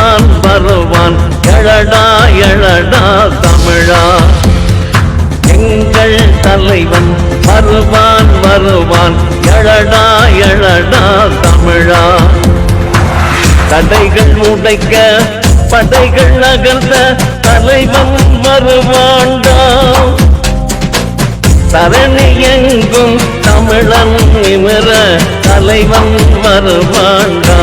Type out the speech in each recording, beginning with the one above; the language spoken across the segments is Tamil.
வருவான் வருவான் எழடா எழடா தமிழா. எங்கள் தலைவன் வருவான் வருவான் எழடா எழடா தமிழா. தடைகள் உடைக்க படைகள் நகர்ந்த தலைவன் வருவான்டா. தரணி எங்கும் தமிழன் நிமிர தலைவன் வருவான்டா.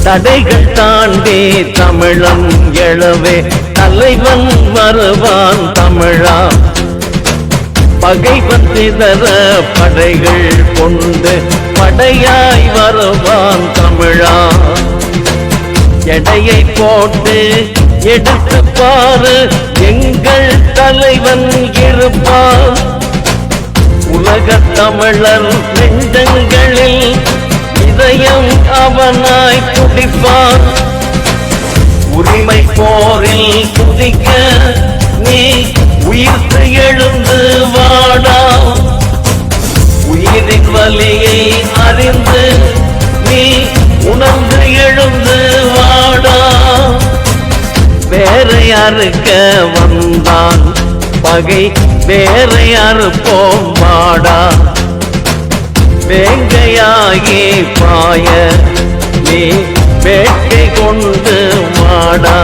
தடைகள் தாண்டி தமிழன் எழவே தலைவன் வருவான் தமிழா. பகைவன் சிதற படைகள் கொண்டு படையாய் வருவான் தமிழா. எடையை போட்டு எடுத்து பாரு எங்கள் தலைவன் இருப்பான். உலக தமிழர் நெஞ்சங்களில் இதயம் அவனாய் துடிப்பான். உரிமை போரில் துதிக்க நீ உயிர்த்து எழுந்து வாடா. உயிரின் வலியை அறிந்து நீ உணர்ந்து எழுந்து வாடா. வேறு யாருக்க வந்தான் பகை வேறு யாருப்போம் வாடா. வேங்கையாகி பாய நீ வேட்கை கொண்டு வாடா.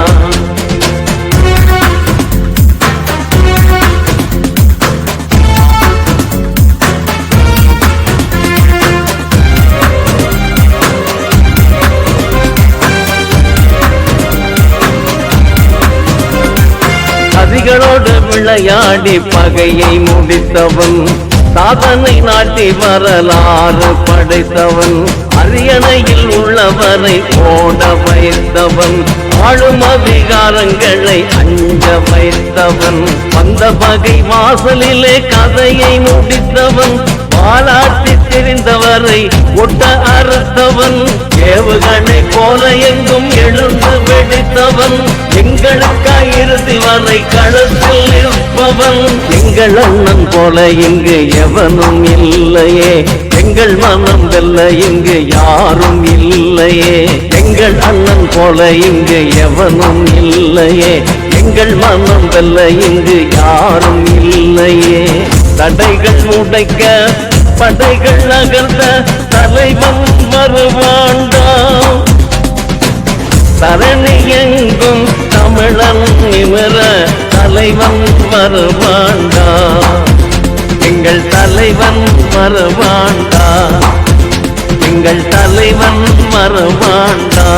அதிகளோடு விளையாடி பகையை முடித்தவன். சாதனை நாட்டி வரலாறு படைத்தவன். அரியணையில் உள்ளவரை ஓட வைத்தவன். ஆளும் அதிகாரங்களை அஞ்ச வைத்தவன். வந்த பகை வாசலிலே கதையை முடித்தவன். பாலாட்டி தெரிந்தவரை ஒட்ட அறுத்தவன். ஏவுகணை போல எங்கும் எழுந்து வெடித்தவன். எங்களுக்காய் இறுதி வரை களத்தில் இருப்பவன். எங்கள் அண்ணன் போல இங்கு எவனும் இல்லையே. எங்கள் மனம் வெல்ல இங்கு யாரும் இல்லையே. எங்கள் அண்ணன் போல இங்கு எவனும் இல்லையே. எங்கள் மனம் வெல்ல இங்கு யாரும் இல்லையே. தடைகள் உடைக்க படைகள் நகர்ந்த தலைவன் வருவான்டா. தரணி எங்கும் தமிழன் நிமிர தலைவன் வருவான்டா. எங்கள் தலைவன் வருவான்டா. எங்கள் தலைவன் வருவான்டா.